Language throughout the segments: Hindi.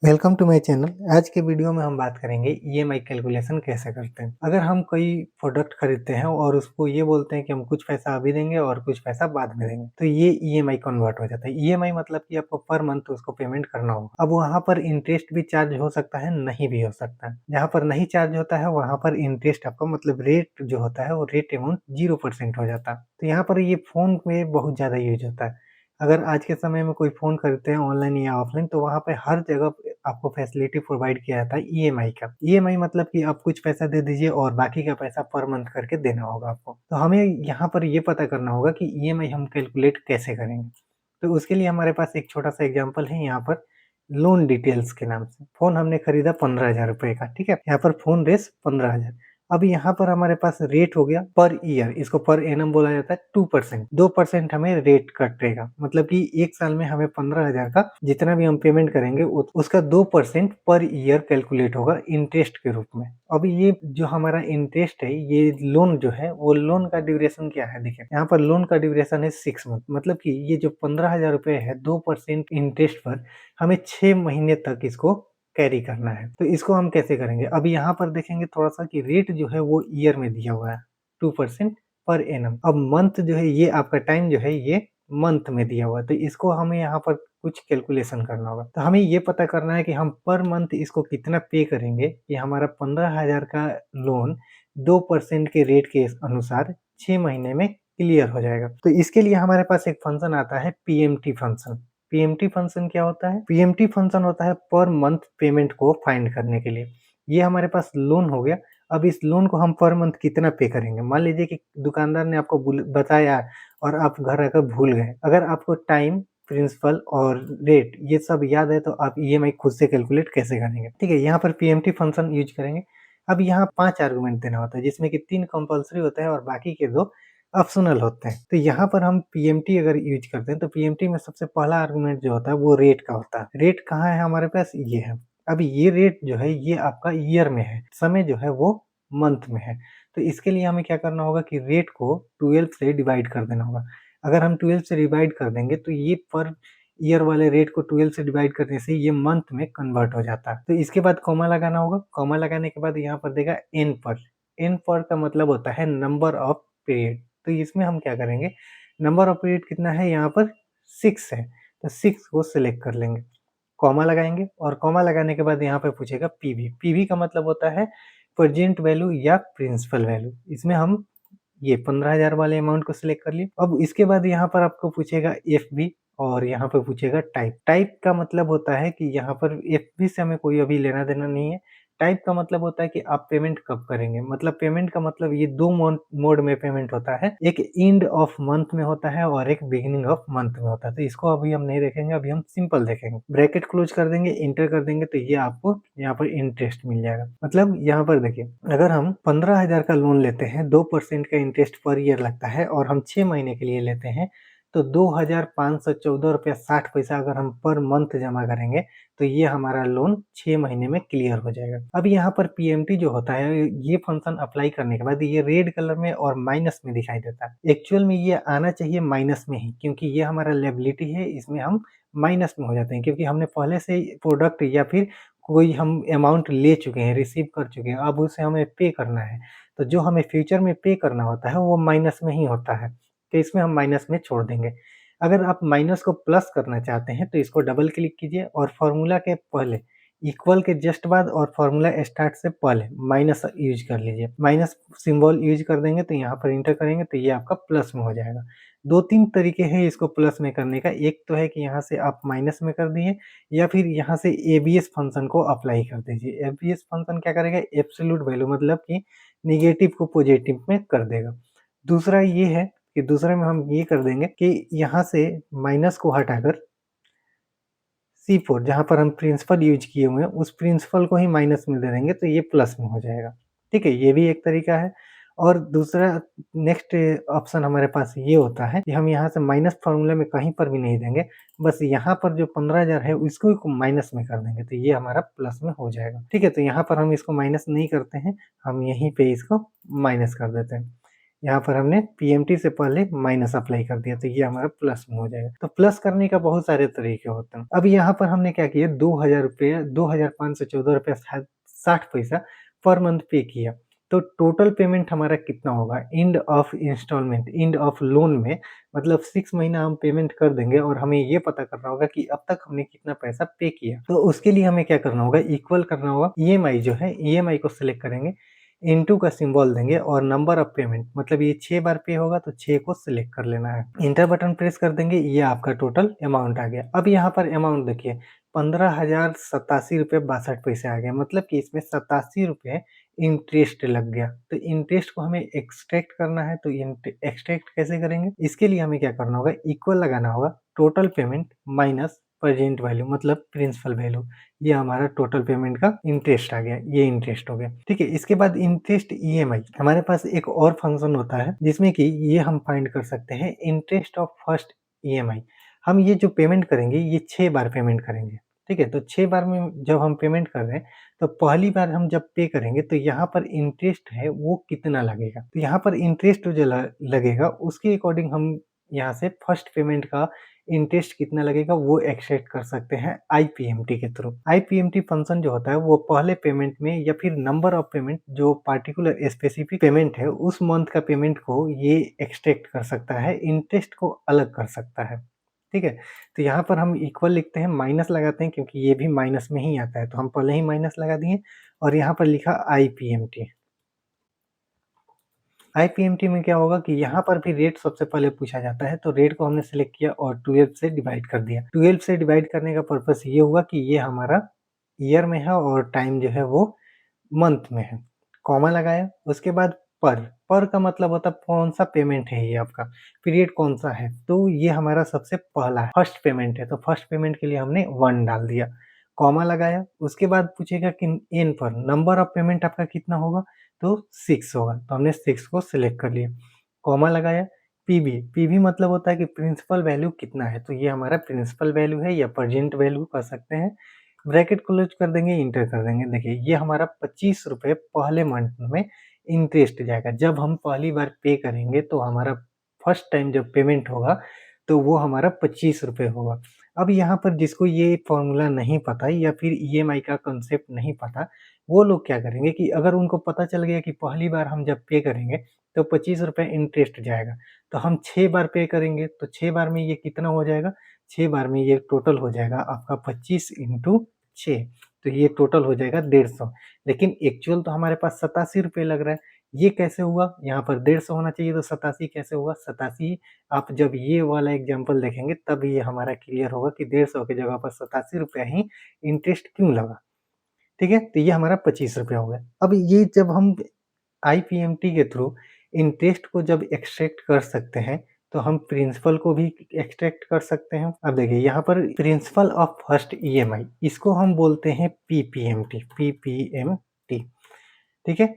Welcome to my channel. आज के वीडियो में हम बात करेंगे ईएमआई कैलकुलेशन कैसे करते हैं। अगर हम कोई प्रोडक्ट खरीदते हैं और उसको ये बोलते हैं कि हम कुछ पैसा अभी देंगे और कुछ पैसा बाद में देंगे, तो ये ईएमआई कन्वर्ट हो जाता है। ईएमआई मतलब कि आपको पर मंथ उसको पेमेंट करना होगा। अब वहाँ पर इंटरेस्ट भी चार्ज हो सकता है, नहीं भी हो सकता है। जहाँ पर नहीं चार्ज होता है वहाँ पर इंटरेस्ट आपका मतलब रेट जो होता है वो रेट अमाउंट 0% हो जाता है। तो यहाँ पर ये फ़ोन में बहुत ज़्यादा यूज होता है। अगर आज के समय में कोई फ़ोन खरीदते हैं ऑनलाइन या ऑफलाइन, तो वहाँ पे हर जगह आपको फैसिलिटी प्रोवाइड किया जाता है ईएमआई का। ईएमआई मतलब कि आप कुछ पैसा दे दीजिए और बाकी का पैसा पर मंथ करके देना होगा आपको। तो हमें यहाँ पर ये पता करना होगा कि ईएमआई हम कैलकुलेट कैसे करेंगे। तो उसके लिए हमारे पास एक छोटा-सा एग्ज़ाम्पल है यहाँ पर लोन डिटेल्स के नाम से। फ़ोन हमने खरीदा ₹15,000 का, ठीक है? यहाँ पर फ़ोन रेट 15,000। अब यहाँ पर हमारे पास रेट हो गया पर ईयर, इसको पर एनम बोला जाता है 2%। 2% हमें रेट कटेगा, मतलब कि 1 साल में हमें 15,000 का जितना भी हम पेमेंट करेंगे उसका 2% पर ईयर कैलकुलेट होगा इंटरेस्ट के रूप में। अब ये जो हमारा इंटरेस्ट है, ये लोन जो है वो लोन का ड्यूरेशन क्या है, देखिए यहाँ पर लोन का ड्यूरेशन है 6 मंथ। मतलब कि ये जो 15,000 है 2% इंटरेस्ट पर हमें 6 महीने तक इसको कैरी करना है। तो इसको हम कैसे करेंगे? अब यहाँ पर देखेंगे थोड़ा-सा कि रेट जो है वो ईयर में दिया हुआ है, 2% पर एनम। अब मंथ जो है ये आपका टाइम जो है ये मंथ में दिया हुआ है, तो इसको हमें यहाँ पर कुछ कैलकुलेशन करना होगा। तो हमें ये पता करना है कि हम पर मंथ इसको कितना पे करेंगे कि हमारा 15,000 का लोन 2% के रेट के अनुसार 6 महीने में क्लियर हो जाएगा। तो इसके लिए हमारे पास एक फंक्शन आता है पीएमटी फंक्शन। पीएमटी फंक्शन क्या होता है? पीएमटी फंक्शन होता है पर मंथ पेमेंट को फाइंड करने के लिए। ये हमारे पास लोन हो गया। अब इस लोन को हम पर मंथ कितना पे करेंगे? मान लीजिए कि दुकानदार ने आपको बताया और आप घर आकर भूल गए। अगर आपको टाइम, प्रिंसिपल और रेट ये सब याद है, तो आप ईएमआई खुद से कैलकुलेट कैसे करेंगे? ठीक है, यहाँ पर पीएमटी फंक्शन यूज़ करेंगे। अब यहाँ 5 आर्गुमेंट देना होता है, जिसमें कि 3 कंपल्सरी होते हैं और बाकी के 2 ऑप्शनल होते हैं। तो यहाँ पर हम पीएमटी अगर यूज़ करते हैं, तो पीएमटी में सबसे पहला आर्गुमेंट जो होता है वो रेट का होता है। रेट कहाँ है हमारे पास? ये है। अब ये रेट जो है ये आपका ईयर में है, समय जो है वो मंथ में है। तो इसके लिए हमें क्या करना होगा कि रेट को 12 से डिवाइड कर देना होगा। अगर हम 12 से डिवाइड कर देंगे तो ये पर ईयर वाले रेट को 12 से डिवाइड करने से ये मंथ में कन्वर्ट हो जाता है। तो इसके बाद कॉमा लगाना होगा। कॉमा लगाने के बाद यहाँ पर देगा एन पर। एन पर का मतलब होता है नंबर ऑफ पीरियड। तो इसमें हम क्या करेंगे, नंबर ऑफ पीरियड कितना है यहाँ पर 6 है, तो 6 को सिलेक्ट कर लेंगे, कॉमा लगाएँगे और कॉमा लगाने के बाद यहाँ पे पूछेगा पीवी। पीवी का मतलब होता है प्रेजेंट वैल्यू या प्रिंसिपल वैल्यू। इसमें हम ये 15,000 वाले अमाउंट को सिलेक्ट कर लिए। अब इसके बाद यहाँ पर आपको पूछेगा एफबी और यहाँ पे पूछेगा टाइप। टाइप का मतलब होता है कि यहाँ पर एफबी से हमें कोई अभी लेना-देना नहीं है। टाइप का मतलब होता है कि आप पेमेंट कब करेंगे। मतलब पेमेंट का मतलब ये 2 मोड में पेमेंट होता है। एक एंड ऑफ मंथ में होता है और एक बिगिनिंग ऑफ मंथ में होता है। तो इसको अभी हम नहीं देखेंगे, अभी हम सिंपल देखेंगे। ब्रैकेट क्लोज़ कर देंगे, एंटर कर देंगे, तो ये आपको यहाँ पर इंटरेस्ट मिल जाएगा। मतलब यहाँ पर देखिए, अगर हम 15,000 का लोन लेते हैं, 2% का इंटरेस्ट पर ईयर लगता है और हम 6 महीने के लिए लेते हैं, तो ₹2,514.60 अगर हम पर मंथ जमा करेंगे, तो ये हमारा लोन 6 महीने में क्लियर हो जाएगा। अब यहाँ पर पीएमटी जो होता है, ये फंक्शन अप्लाई करने के बाद ये रेड कलर में और माइनस में दिखाई देता है। एक्चुअल में ये आना चाहिए माइनस में ही, क्योंकि ये हमारा लायबिलिटी है, इसमें हम माइनस में हो जाते हैं, क्योंकि हमने पहले से ही प्रोडक्ट या फिर कोई हम अमाउंट ले चुके हैं, रिसीव कर चुके हैं, अब उसे हमें पे करना है। तो जो हमें फ्यूचर में पे करना होता है, वो माइनस में ही होता है, तो इसमें हम माइनस में छोड़ देंगे। अगर आप माइनस को प्लस करना चाहते हैं, तो इसको डबल क्लिक कीजिए और फ़ॉर्मूला के पहले इक्वल के जस्ट बाद और फ़ॉर्मूला स्टार्ट से पहले माइनस यूज़ कर लीजिए। माइनस सिंबल यूज़ कर देंगे, तो यहाँ पर एंटर करेंगे, तो ये आपका प्लस में हो जाएगा। 2-3 तरीके हैं इसको प्लस में करने का। एक तो है कि यहाँ से आप माइनस में कर दिए, या फिर यहाँ से एबीएस फंक्शन को अप्लाई कर दीजिए। एबीएस फंक्शन क्या करेगा, एब्सोल्यूट वैल्यू मतलब कि नेगेटिव को पॉजिटिव में कर देगा। दूसरा ये है कि दूसरे में हम ये कर देंगे कि यहाँ से माइनस को हटाकर C4 जहाँ पर हम प्रिंसिपल यूज़ किए हुए हैं, उस प्रिंसिपल को ही माइनस में दे देंगे, तो ये प्लस में हो जाएगा। ठीक है, ये भी एक तरीका है। और दूसरा नेक्स्ट ऑप्शन हमारे पास ये होता है कि हम यहाँ से माइनस फ़ॉर्मूले में कहीं पर भी नहीं देंगे, बस यहाँ पर जो 15,000 है इसको माइनस में कर देंगे, तो ये हमारा प्लस में हो जाएगा। ठीक है, तो यहाँ पर हम इसको माइनस नहीं करते हैं, हम यहीं पे इसको माइनस कर देते हैं। यहाँ पर हमने पीएमटी से पहले माइनस अप्लाई कर दिया, तो ये हमारा प्लस में हो जाएगा। तो प्लस करने का बहुत सारे तरीके होते हैं। अब यहाँ पर हमने क्या किया, 2000 रुपये 2514 रुपये 60 पैसा पर मंथ पे किया। तो टोटल पेमेंट हमारा कितना होगा end of instalment, end of loan में, मतलब 6 महीना हम पेमेंट कर देंगे और हमें ये पता करना होगा कि अब तक हमने कितना पैसा पे किया। तो उसके लिए हमें क्या करना होगा, इक्वल करना होगा ईएमआई जो है, ईएमआई को सिलेक्ट करेंगे, इनटू का सिंबल देंगे और नंबर ऑफ पेमेंट, मतलब ये 6 बार पे होगा तो 6 को सिलेक्ट कर लेना है। इंटर बटन प्रेस कर देंगे, ये आपका टोटल अमाउंट आ गया। अब यहाँ पर अमाउंट देखिए 15,087 रुपये 62 पैसे आ गया, मतलब कि इसमें 87 रुपये इंटरेस्ट लग गया। तो इंटरेस्ट को हमें एक्सट्रैक्ट करना है, तो एक्सट्रैक्ट कैसे करेंगे, इसके लिए हमें क्या करना होगा, इक्वल लगाना होगा total payment minus present value, मतलब प्रिंसिपल वैल्यू। ये हमारा टोटल पेमेंट का इंटरेस्ट आ गया, ये इंटरेस्ट हो गया। ठीक है, इसके बाद इंटरेस्ट ईएमआई, हमारे पास एक और फंक्शन होता है जिसमें कि ये हम फाइंड कर सकते हैं इंटरेस्ट ऑफ फर्स्ट ईएमआई। हम ये जो पेमेंट करेंगे ये 6 बार पेमेंट करेंगे। ठीक है, तो 6 बार में जब हम पेमेंट कर रहे हैं तो पहली बार हम जब पे करेंगे तो यहाँ पर इंटरेस्ट है वो कितना लगेगा, तो यहाँ पर इंटरेस्ट जो लगेगा उसके अकॉर्डिंग हम यहाँ से फर्स्ट पेमेंट का इंटरेस्ट कितना लगेगा वो एक्सट्रैक्ट कर सकते हैं आईपीएमटी के थ्रू। आईपीएमटी फंक्शन जो होता है वो पहले पेमेंट में या फिर नंबर ऑफ पेमेंट, जो पार्टिकुलर स्पेसिफिक पेमेंट है उस मंथ का पेमेंट को ये एक्सट्रैक्ट कर सकता है, इंटरेस्ट को अलग कर सकता है। ठीक है, तो यहाँ पर हम इक्वल लिखते हैं, माइनस लगाते हैं क्योंकि ये भी माइनस में ही आता है, तो हम पहले ही माइनस लगा दिए और यहाँ पर लिखा आईपीएमटी। आईपीएमटी में क्या होगा कि यहाँ पर भी रेट सबसे पहले पूछा जाता है, तो रेट को हमने सिलेक्ट किया और 12 से डिवाइड कर दिया। 12 से डिवाइड करने का पर्पस ये हुआ कि ये हमारा ईयर में है और टाइम जो है वो मंथ में है। कॉमा लगाया, उसके बाद पर का मतलब होता है कौन सा पेमेंट है ये आपका, पीरियड कौन सा है, तो ये हमारा सबसे पहला है, फर्स्ट पेमेंट है, तो फर्स्ट पेमेंट के लिए हमने 1 डाल दिया। कॉमा लगाया, उसके बाद पूछेगा कि एन पर नंबर ऑफ पेमेंट आपका कितना होगा, तो 6 होगा, तो हमने 6 को सिलेक्ट कर लिया। कॉमा लगाया, पीवी, पीवी मतलब होता है कि प्रिंसिपल वैल्यू कितना है, तो ये हमारा प्रिंसिपल वैल्यू है या प्रेजेंट वैल्यू कह सकते हैं। ब्रैकेट क्लोज कर देंगे, इंटर कर देंगे। देखिए ये हमारा 25 रुपये पहले मंथ में इंटरेस्ट जाएगा। जब हम पहली बार पे करेंगे तो हमारा फर्स्ट टाइम जब पेमेंट होगा तो वो हमारा 25 रुपये होगा। अब यहाँ पर जिसको ये फॉर्मूला नहीं पता या फिर ईएमआई का कंसेप्ट नहीं पता, वो लोग क्या करेंगे कि अगर उनको पता चल गया कि पहली बार हम जब पे करेंगे तो 25 रुपये इंटरेस्ट जाएगा, तो हम 6 बार पे करेंगे तो 6 बार में ये कितना हो जाएगा, 6 बार में ये टोटल हो जाएगा आपका 25 इंटू 6, तो ये टोटल हो जाएगा 150। लेकिन एक्चुअल तो हमारे पास 87 रुपये लग रहा है, ये कैसे हुआ, यहाँ पर 150 होना चाहिए तो 87 कैसे हुआ, 87 आप जब ये वाला एग्जाम्पल देखेंगे तब ये हमारा क्लियर होगा कि 150 की जगह पर 87 रुपया ही इंटरेस्ट क्यों लगा। ठीक है, तो ये हमारा 25 रुपया हो गया। अब ये जब हम आईपीएमटी के थ्रू इंटरेस्ट को जब एक्सट्रैक्ट कर सकते हैं तो हम प्रिंसिपल को भी एक्सट्रैक्ट कर सकते हैं। अब देखिए यहाँ पर प्रिंसिपल ऑफ फर्स्ट ईएमआई, इसको हम बोलते हैं पीपीएमटी, पीपीएमटी। ठीक है,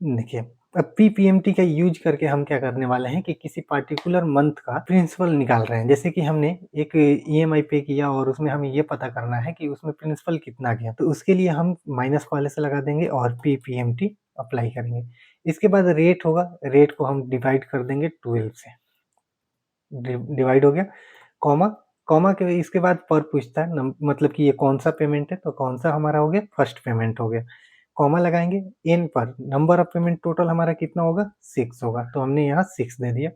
देखिए अब पीपीएमटी का यूज करके हम क्या करने वाले हैं कि किसी पार्टिकुलर मंथ का प्रिंसिपल निकाल रहे हैं। जैसे कि हमने एक ईएमआई पे किया और उसमें हमें ये पता करना है कि उसमें प्रिंसिपल कितना गया, तो उसके लिए हम माइनस पहले से लगा देंगे और पीपीएमटी अप्लाई करेंगे। इसके बाद रेट होगा, रेट को हम डिवाइड कर देंगे 12 से, डिवाइड हो गया। कॉमा, कॉमा के इसके बाद पर पूछता है मतलब कि ये कौन सा पेमेंट है, तो कौन सा हमारा हो गया, फर्स्ट पेमेंट हो गया। कॉमा लगाएंगे, एन पर नंबर ऑफ पेमेंट टोटल हमारा कितना होगा, 6 होगा, तो हमने यहाँ 6 दे दिया।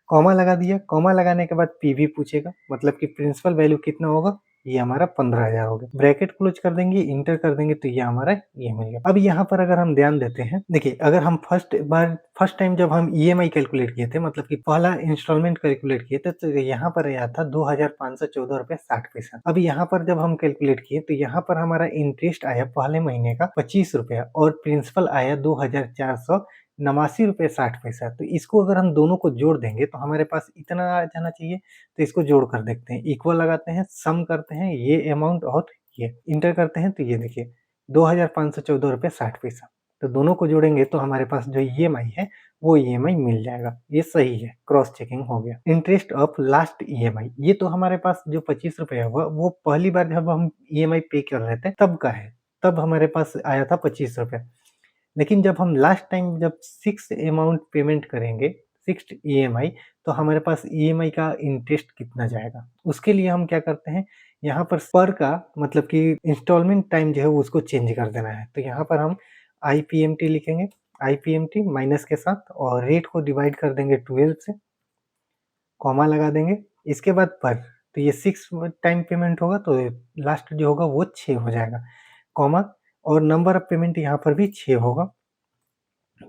कॉमा लगा दिया, कॉमा लगाने के बाद पीवी पूछेगा, मतलब कि प्रिंसिपल वैल्यू कितना होगा, ये हमारा 15,000 हो गया। ब्रैकेट क्लोज कर देंगे, इंटर कर देंगे, तो ये हमारा ये मिल गया। अब यहाँ पर अगर हम ध्यान देते हैं, देखिए अगर हम फर्स्ट टाइम जब हम ईएमआई कैलकुलेट किए थे, मतलब कि पहला इंस्टॉलमेंट कैलकुलेट किए थे, तो यहाँ पर आया था 2,514 रुपये 60 पैसा। अब यहाँ पर जब हम कैलकुलेट किए तो यहाँ पर हमारा इंटरेस्ट आया पहले महीने का 25 रुपया और प्रिंसिपल आया 2,489 रुपये 60 पैसा। तो इसको अगर हम दोनों को जोड़ देंगे तो हमारे पास इतना आ जाना चाहिए, तो इसको जोड़ कर देखते हैं, इक्वल लगाते हैं, सम करते हैं ये अमाउंट और ये इंटर करते हैं, तो ये देखिए 2,514 रुपये 60 पैसा। तो दोनों को जोड़ेंगे तो हमारे पास जो ईएमआई है वो ईएमआई मिल जाएगा, ये सही है, क्रॉस चेकिंग हो गया। इंटरेस्ट ऑफ लास्ट ईएमआई, ये तो हमारे पास जो 25 रुपये हुआ वो पहली बार जब हम ईएमआई पे कर रहे थे तब का है, तब हमारे पास आया था 25 रुपये। लेकिन जब हम लास्ट टाइम जब फिक्स्ड अमाउंट पेमेंट करेंगे, फिक्स्ड ईएमआई, तो हमारे पास ईएमआई का इंटरेस्ट कितना जाएगा? उसके लिए हम क्या करते हैं, यहाँ पर पर का मतलब कि इंस्टॉलमेंट टाइम जो है वो उसको चेंज कर देना है। तो यहाँ पर हम आईपीएमटी लिखेंगे, आईपीएमटी माइनस के साथ, और रेट को डिवाइड कर देंगे 12 से, कॉमा लगा देंगे। इसके बाद पर, तो ये 6 टाइम पेमेंट होगा तो लास्ट जो होगा वो 6 हो जाएगा, कॉमा, और नंबर ऑफ पेमेंट यहाँ पर भी 6 होगा,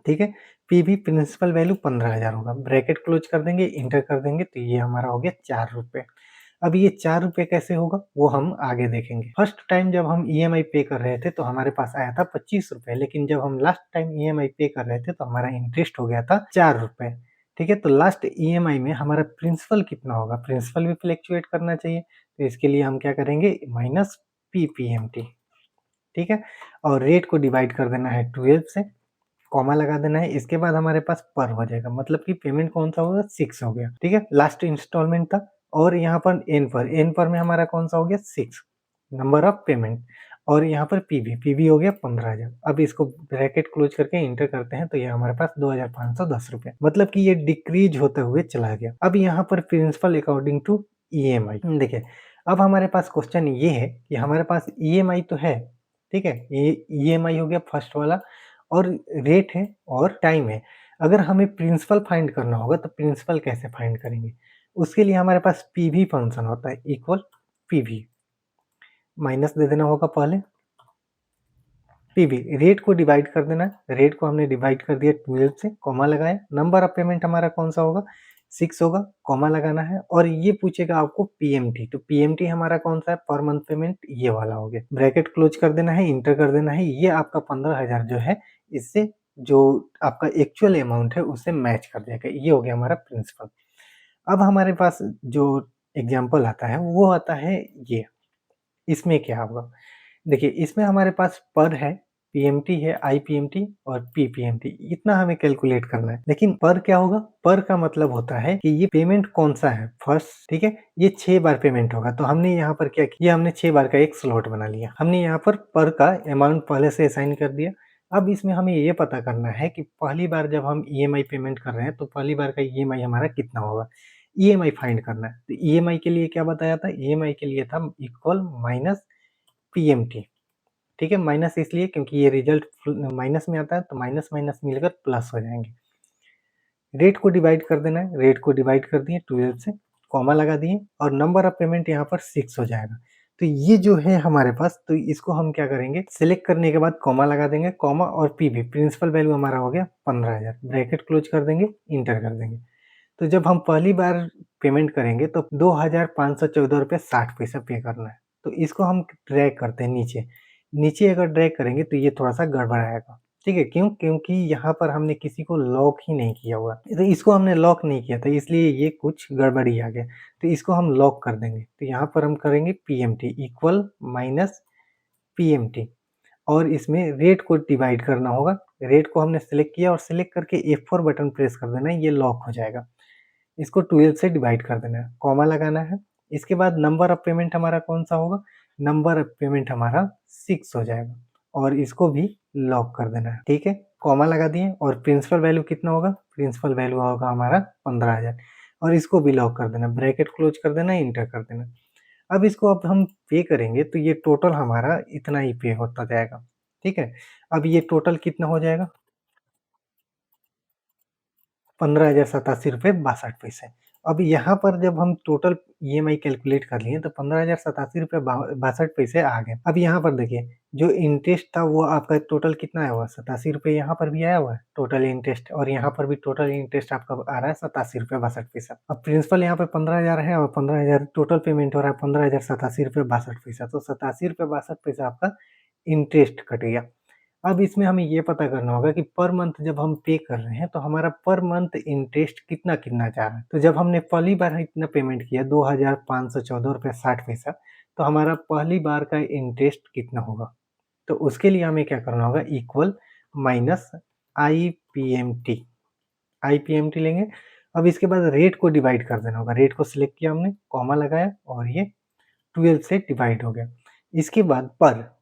ठीक है। पीवी प्रिंसिपल वैल्यू 15,000 होगा, ब्रैकेट क्लोज कर देंगे, इंटर कर देंगे, तो ये हमारा हो गया 4 रुपए। अब ये 4 रुपए कैसे होगा वो हम आगे देखेंगे। फर्स्ट टाइम जब हम ईएमआई पे कर रहे थे तो हमारे पास आया था 25 रुपए, लेकिन जब हम लास्ट टाइम ईएमआई पे कर रहे थे तो हमारा इंटरेस्ट हो गया था 4 रुपए, ठीक है। तो लास्ट ईएमआई में हमारा प्रिंसिपल कितना होगा, प्रिंसिपल भी फ्लैक्चुएट करना चाहिए, तो इसके लिए हम क्या करेंगे, माइनस पीपीएमटी, ठीक है। और रेट को डिवाइड कर देना है 12 से, कॉमा लगा देना है। इसके बाद हमारे पास पर हो जाएगा, मतलब कि पेमेंट कौन सा होगा, 6 हो गया, ठीक है, लास्ट इंस्टॉलमेंट था। और यहाँ पर एन पर में हमारा कौन सा हो गया, 6 नंबर ऑफ पेमेंट, और यहाँ पर पीवी हो गया 15,000। अब इसको ब्रैकेट क्लोज करके इंटर करते हैं तो ये हमारे पास 2,510 रुपए, मतलब कि ये डिक्रीज होते हुए चला गया। अब यहाँ पर प्रिंसिपल अकॉर्डिंग टू ईएमआई देखिए, अब हमारे पास क्वेश्चन ये है कि हमारे पास ईएमआई तो है, ठीक है, ये ईएमआई हो गया फर्स्ट वाला, और रेट है और टाइम है। अगर हमें प्रिंसिपल फाइंड करना होगा तो प्रिंसिपल कैसे फाइंड करेंगे? उसके लिए हमारे पास पीवी फंक्शन होता है, इक्वल पीवी, माइनस दे देना होगा पहले, पीवी रेट को डिवाइड कर देना है, रेट को हमने डिवाइड कर दिया 12 से, कॉमा लगाया, नंबर ऑफ पेमेंट हमारा कौन सा होगा, 6 होगा, कॉमा लगाना है, और ये पूछेगा आपको पीएमटी, तो पीएमटी हमारा कौन सा है, पर मंथ पेमेंट, ये वाला हो गया, ब्रैकेट क्लोज कर देना है, इंटर कर देना है। ये आपका 15,000 जो है, इससे जो आपका एक्चुअल अमाउंट है उससे मैच कर जाएगा, ये हो गया हमारा प्रिंसिपल। अब हमारे पास जो एग्जाम्पल आता है वो आता है ये, इसमें क्या होगा, देखिए इसमें हमारे पास पर है, पीएमटी है, आईपीएमटी और पीपीएमटी, इतना हमें कैलकुलेट करना है। लेकिन पर क्या होगा, पर का मतलब होता है कि ये पेमेंट कौन सा है फर्स्ट, ठीक है, ये 6 बार पेमेंट होगा, तो हमने यहाँ पर क्या किया, हमने 6 बार का एक स्लॉट बना लिया, हमने यहाँ पर का अमाउंट पहले से असाइन कर दिया। अब इसमें हमें ये पता करना है कि पहली बार जब हम ईएमआई पेमेंट कर रहे हैं तो पहली बार का ईएमआई हमारा कितना होगा, ईएमआई फाइंड करना है। तो ईएमआई के लिए क्या बताया था, ईएमआई के लिए था इक्वल माइनस पीएमटी, ठीक है, माइनस इसलिए क्योंकि ये रिजल्ट माइनस में आता है, तो माइनस माइनस मिलकर प्लस हो जाएंगे। रेट को डिवाइड कर देना है, रेट को डिवाइड कर दिए 12 से, कॉमा लगा दिए, और नंबर ऑफ पेमेंट यहाँ पर 6 हो जाएगा। तो ये जो है हमारे पास, तो इसको हम क्या करेंगे, सिलेक्ट करने के बाद कॉमा लगा देंगे, कॉमा और पीवी प्रिंसिपल वैल्यू हमारा हो गया 15,000, ब्रैकेट क्लोज कर देंगे, इंटर कर देंगे। तो जब हम पहली बार पेमेंट करेंगे तो 2,514 रुपये 60 पैसा पे करना है। तो इसको हम ड्रैग करते हैं नीचे, नीचे अगर ड्रैग करेंगे तो ये थोड़ा-सा गड़बड़ाएगा, ठीक है? क्यों? क्योंकि यहाँ पर हमने किसी को लॉक ही नहीं किया हुआ। तो इसको हमने लॉक नहीं किया था, इसलिए ये कुछ गड़बड़ी आ गया। तो इसको हम लॉक कर देंगे। तो यहाँ पर हम करेंगे पीएमटी इक्वल माइनस पीएमटी, और इसमें रेट को डिवाइड करना होगा। रेट को हमने सेलेक्ट किया और सेलेक्ट करके F4 बटन प्रेस कर देना है, ये लॉक हो जाएगा। इसको 12 से डिवाइड कर देना है, कॉमा लगाना है। इसके बाद नंबर ऑफ पेमेंट हमारा कौन-सा होगा? नंबर ऑफ पेमेंट हमारा 6 हो जाएगा, और इसको भी लॉक कर देना है, ठीक है? कॉमा लगा दिए, और प्रिंसिपल वैल्यू कितना होगा? प्रिंसिपल वैल्यू होगा हमारा 15,000, और इसको भी लॉक कर देना, ब्रैकेट क्लोज कर देना, इंटर कर देना। अब हम पे करेंगे तो ये टोटल हमारा इतना ही पे होता जाएगा, ठीक है? अब ये टोटल कितना हो जाएगा? 15,087 रुपए 62 पैसे। अब यहाँ पर जब हम टोटल ईएमआई कैलकुलेट कर लिए तो 15,087 रुपए 62 पैसे आ गए। अब यहाँ पर देखिए, जो इंटरेस्ट था वो आपका टोटल कितना आया हुआ है? 87 रुपए यहाँ पर भी आया हुआ है टोटल इंटरेस्ट, और यहाँ पर भी टोटल इंटरेस्ट आपका आ रहा है 87 रुपए 62 पैसा। अब प्रिंसिपल यहाँ पे 15,000 है और 15,000 टोटल पेमेंट हो रहा है, 15,087 रुपए 62 पैसा, तो 87 रुपए 62 पैसा आपका इंटरेस्ट कट गया। अब इसमें हमें ये पता करना होगा कि पर मंथ जब हम पे कर रहे हैं तो हमारा पर मंथ इंटरेस्ट कितना जा रहा है। तो जब हमने पहली बार इतना पेमेंट किया 2,514 रुपये 60 पैसा, तो हमारा पहली बार का इंटरेस्ट कितना होगा? तो उसके लिए हमें क्या करना होगा, इक्वल माइनस आईपीएमटी, आईपीएमटी लेंगे। अब इसके बाद रेट को डिवाइड कर देना होगा, रेट को सिलेक्ट किया हमने, कॉमा लगाया, और ये 12 से डिवाइड हो गया। इसके बाद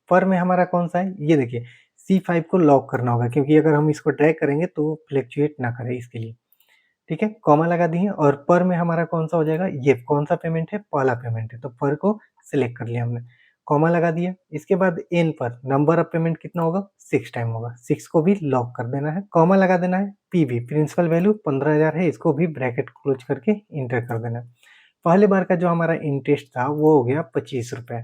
पर में हमारा कौन सा है, ये देखिए C5 को लॉक करना होगा, क्योंकि अगर हम इसको ड्रैग करेंगे तो फ्लक्चुएट ना करे इसके लिए। ठीक है, कॉमा लगा दिए और पर में हमारा कौन-सा हो जाएगा, ये कौन-सा पेमेंट है, पहला पेमेंट है, तो पर को सिलेक्ट कर लिया हमने, कॉमा लगा दिया। इसके बाद एन पर नंबर ऑफ पेमेंट कितना होगा, 6 टाइम होगा, 6 को भी लॉक कर देना है, कॉमा लगा देना है। पीवी प्रिंसिपल वैल्यू 15,000 है, इसको भी ब्रैकेट क्लोज करके इंटर कर देना है। पहली बार का जो हमारा इंटरेस्ट था वो हो गया ₹25,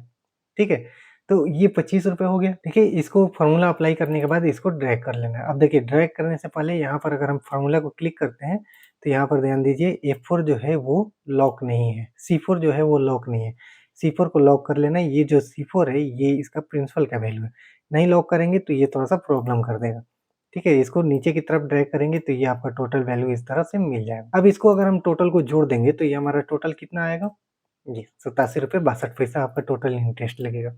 ठीक है? तो ये ₹25 हो गया, ठीक है? इसको फ़ॉर्मूला अप्लाई करने के बाद इसको ड्रैग कर लेना है। अब देखिए ड्रैग करने से पहले यहाँ पर अगर हम फ़ॉर्मूला को क्लिक करते हैं, तो यहाँ पर ध्यान दीजिए F4 जो है वो लॉक नहीं है, C4 जो है वो लॉक नहीं है। C4 को लॉक कर लेना है, ये जो C4 है ये इसका प्रिंसिपल का वैल्यू है। नहीं लॉक करेंगे तो ये थोड़ा-सा प्रॉब्लम कर देगा। ठीक है? इसको नीचे की तरफ ड्रैग करेंगे तो ये आपका टोटल वैल्यू इस तरह से मिल जाएगा। अब इसको अगर हम टोटल को जोड़ देंगे तो ये हमारा टोटल कितना आएगा? जी, ₹87.62 आपका टोटल इंटरेस्ट लगेगा।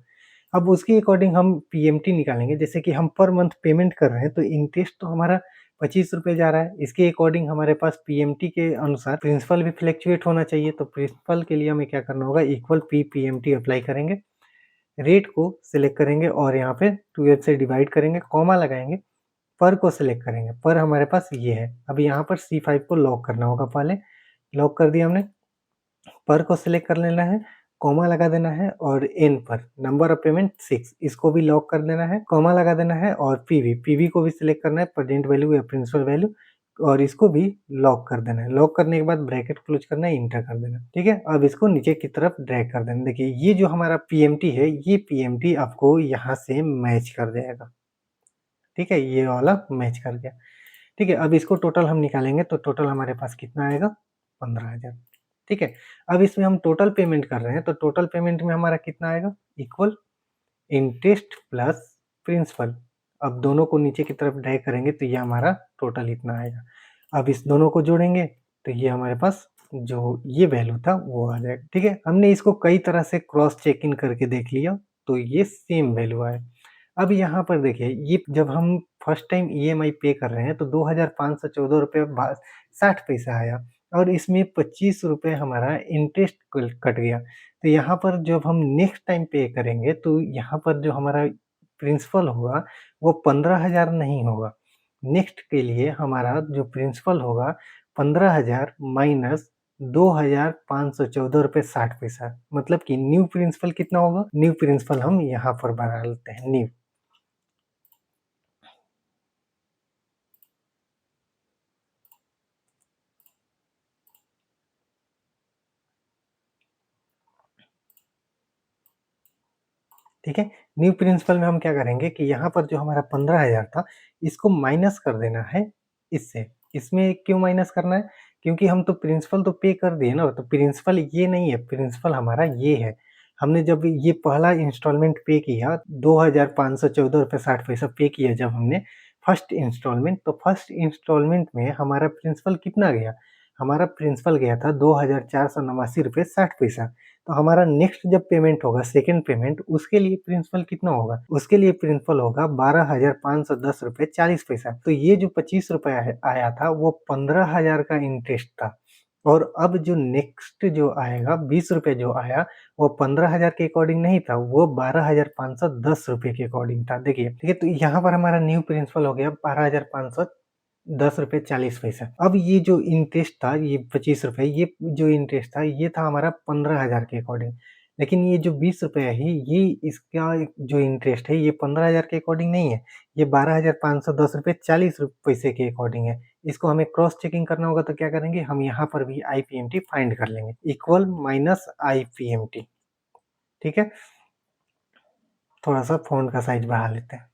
अब उसके अकॉर्डिंग हम पीएमटी निकालेंगे, जैसे कि हम पर मंथ पेमेंट कर रहे हैं, तो इंटरेस्ट तो हमारा ₹25 जा रहा है। इसके अकॉर्डिंग हमारे पास पीएमटी के अनुसार प्रिंसिपल भी फ्लक्चुएट होना चाहिए, तो प्रिंसिपल के लिए हमें क्या करना होगा, इक्वल पी पीएमटी अप्लाई करेंगे, रेट को सिलेक्ट करेंगे और यहाँ पे 12 से डिवाइड करेंगे, कॉमा लगाएँगे, पर को सिलेक्ट करेंगे, पर हमारे पास ये है। अब यहाँ पर C5 को लॉक करना होगा पहले, लॉक कर दिया हमने। पर को सिलेक्ट कर लेना है, कॉमा लगा देना है और एन पर नंबर ऑफ पेमेंट 6 इसको भी लॉक कर देना है, कॉमा लगा देना है और पीवी को भी सिलेक्ट करना है, प्रेजेंट वैल्यू या प्रिंसिपल वैल्यू, और इसको भी लॉक कर देना है। लॉक करने के बाद ब्रैकेट क्लोज करना है, इंटर कर देना, ठीक है? अब इसको नीचे की तरफ ड्रैग कर देना। देखिए ये जो हमारा पीएमटी है, ये पीएमटी आपको यहाँ से मैच कर जाएगा, ठीक है? ये वाला मैच कर गया, ठीक है? अब इसको टोटल हम निकालेंगे तो टोटल हमारे पास कितना आएगा, 15,000, ठीक है? अब इसमें हम टोटल पेमेंट कर रहे हैं, तो टोटल पेमेंट में हमारा कितना आएगा, इक्वल इंटरेस्ट प्लस प्रिंसिपल। अब दोनों को नीचे की तरफ ड्रैग करेंगे तो ये हमारा टोटल इतना आएगा। अब इस दोनों को जोड़ेंगे तो ये हमारे पास जो ये वैल्यू था वो आ जाएगा, ठीक है? हमने इसको कई तरह से क्रॉस चेक इन करके देख लिया, तो ये सेम वैल्यू आया। अब यहाँ पर देखिए, ये जब हम फर्स्ट टाइम ईएमआई पे कर रहे हैं तो ₹2,514 बा 60 पैसा आया और इसमें ₹25 हमारा इंटरेस्ट कट गया। तो यहाँ पर जब हम नेक्स्ट टाइम पे करेंगे तो यहाँ पर जो हमारा प्रिंसिपल होगा वो 15,000 नहीं होगा। नेक्स्ट के लिए हमारा जो प्रिंसिपल होगा 15,000 माइनस ₹2,514.60, मतलब कि न्यू प्रिंसिपल कितना होगा? न्यू प्रिंसिपल हम यहाँ पर बना लेते हैं, न्यू। ठीक है? न्यू प्रिंसिपल में हम क्या करेंगे कि यहाँ पर जो हमारा 15,000 था, इसको माइनस कर देना है इससे। इसमें क्यों माइनस करना है? क्योंकि हम तो प्रिंसिपल तो पे कर दिए ना, तो प्रिंसिपल ये नहीं है, प्रिंसिपल हमारा ये है। हमने जब ये पहला इंस्टॉलमेंट पे किया, ₹2,514.60 पे किया जब हमने फर्स्ट इंस्टॉलमेंट, तो फर्स्ट इंस्टॉलमेंट में हमारा प्रिंसिपल कितना गया? हमारा प्रिंसिपल गया था ₹2,489.60। तो हमारा नेक्स्ट जब पेमेंट होगा, सेकंड पेमेंट, उसके लिए प्रिंसिपल कितना होगा? उसके लिए प्रिंसिपल होगा ₹12,510.40। तो ये जो ₹25 है आया था वो 15,000 का इंटरेस्ट था, और अब जो नेक्स्ट जो आएगा ₹20 जो आया, वो 15,000 के अकॉर्डिंग नहीं था, वो ₹12,510 के अकॉर्डिंग था। देखिए, ठीक है? तो यहाँ पर हमारा न्यू प्रिंसिपल हो गया ₹12,510.40। अब ये जो इंटरेस्ट था, ये ₹25, ये जो इंटरेस्ट था, ये था हमारा 15,000 के अकॉर्डिंग। लेकिन ये जो ₹20 है, ये इसका जो इंटरेस्ट है, ये 15,000 के अकॉर्डिंग नहीं है, ये ₹12,510.40 के अकॉर्डिंग है। इसको हमें क्रॉस चेकिंग करना होगा तो क्या करेंगे, हम यहाँ पर भी आईपीएमटी फाइंड कर लेंगे, इक्वल माइनस आईपीएमटी, ठीक है? थोड़ा-सा फ़ॉन्ट का साइज़ बढ़ा लेते हैं।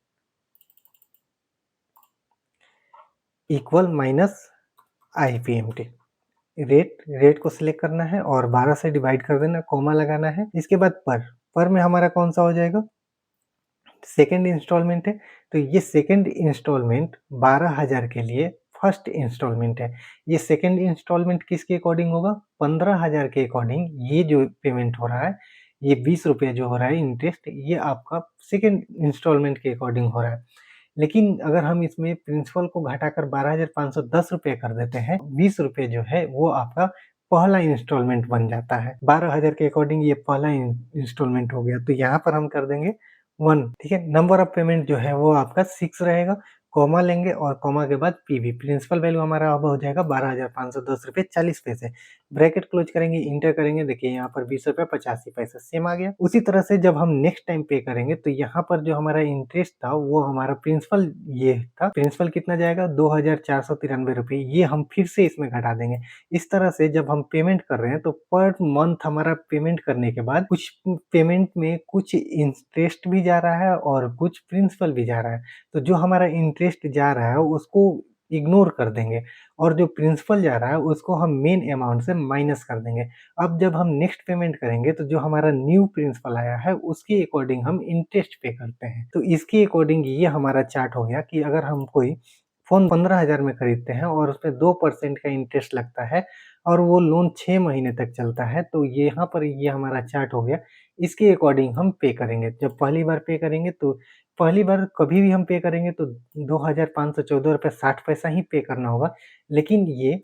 Equal minus IPMT. रेट को सिलेक्ट करना है और 12 से डिवाइड कर देना, कॉमा लगाना है। इसके बाद पर में हमारा कौन-सा हो जाएगा? सेकंड इंस्टॉलमेंट है, तो ये सेकंड इंस्टॉलमेंट 12,000 के लिए फर्स्ट इंस्टॉलमेंट है। ये सेकंड इंस्टॉलमेंट किसके अकॉर्डिंग होगा? 15,000 के अकॉर्डिंग ये जो पेमेंट हो रहा है, ये ₹20 जो हो रहा है इंटरेस्ट, ये आपका सेकंड इंस्टॉलमेंट के अकॉर्डिंग हो रहा है। लेकिन अगर हम इसमें प्रिंसिपल को घटाकर ₹12,510 कर देते हैं, ₹20 जो है वो आपका पहला इंस्टॉलमेंट बन जाता है। 12,000 के अकॉर्डिंग ये पहला इंस्टॉलमेंट हो गया, तो यहाँ पर हम कर देंगे 1 ठीक है? नंबर ऑफ पेमेंट जो है वो आपका 6 रहेगा, कॉमा लेंगे और कॉमा के बाद पीवी प्रिंसिपल वैल्यू हमारा अब हो जाएगा ₹12,510.40 ब्रैकेट क्लोज़ करेंगे, इंटर करेंगे, देखिए यहाँ पर ₹20.85 सेम आ गया। उसी तरह से जब हम नेक्स्ट टाइम पे करेंगे तो यहाँ पर जो हमारा इंटरेस्ट था वो हमारा प्रिंसिपल ये था, प्रिंसिपल कितना जाएगा ₹2,493 ये हम फिर से इसमें घटा देंगे। इस तरह से जब हम पेमेंट कर रहे हैं तो पर मंथ हमारा पेमेंट करने के बाद कुछ पेमेंट में कुछ इंटरेस्ट भी जा रहा है और कुछ प्रिंसिपल भी जा रहा है। तो जो हमारा इंटरेस्ट जा रहा है उसको इग्नोर कर देंगे और जो प्रिंसिपल जा रहा है उसको हम मेन अमाउंट से माइनस कर देंगे। अब जब हम नेक्स्ट पेमेंट करेंगे तो जो हमारा न्यू प्रिंसिपल आया है उसके अकॉर्डिंग हम इंटरेस्ट पे करते हैं। तो इसके अकॉर्डिंग ये हमारा चार्ट हो गया कि अगर हम कोई फ़ोन 15,000 में खरीदते हैं और उसपे 2% का इंटरेस्ट लगता है और वो लोन 6 महीने तक चलता है, तो यहाँ पर ये हमारा चार्ट हो गया। इसके अकॉर्डिंग हम पे करेंगे। जब पहली बार पे करेंगे तो पहली बार कभी भी हम पे करेंगे तो ₹2,514.60 ही पे करना होगा। लेकिन ये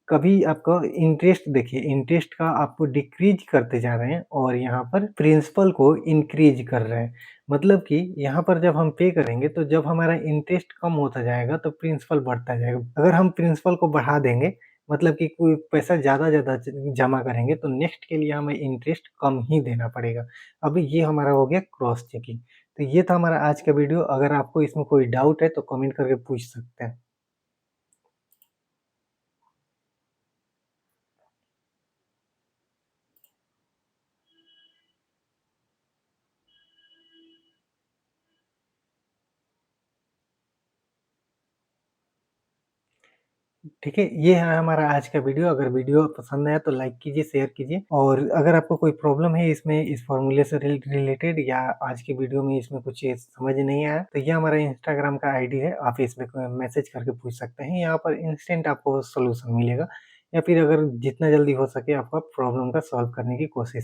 कभी आपका इंटरेस्ट देखिए, इंटरेस्ट का आपको डिक्रीज़ करते जा रहे हैं और यहाँ पर प्रिंसिपल को इंक्रीज़ कर रहे हैं। मतलब कि यहाँ पर जब हम पे करेंगे तो जब हमारा इंटरेस्ट कम होता जाएगा तो प्रिंसिपल बढ़ता जाएगा। अगर हम प्रिंसिपल को बढ़ा देंगे मतलब कि कोई पैसा ज़्यादा जमा करेंगे तो नेक्स्ट के लिए हमें इंटरेस्ट कम ही देना पड़ेगा। अब ये हमारा हो गया क्रॉस चेकिंग। तो ये था हमारा आज का वीडियो। अगर आपको इसमें कोई डाउट है तो कमेंट करके पूछ सकते हैं। ठीक है, ये है हमारा आज का वीडियो। अगर वीडियो पसंद आया तो लाइक कीजिए, शेयर कीजिए और अगर आपको कोई प्रॉब्लम है इसमें इस फ़ॉर्मूले से रिलेटेड या आज की वीडियो में इसमें कुछ चीज़ समझ नहीं आया, तो ये हमारा इंस्टाग्राम का आईडी है, आप इसमें मैसेज करके पूछ सकते हैं। यहाँ पर इंस्टेंट आपको सॉल्यूशन मिलेगा या फिर अगर जितना जल्दी हो सके आपका प्रॉब्लम का सॉल्व करने की कोशिश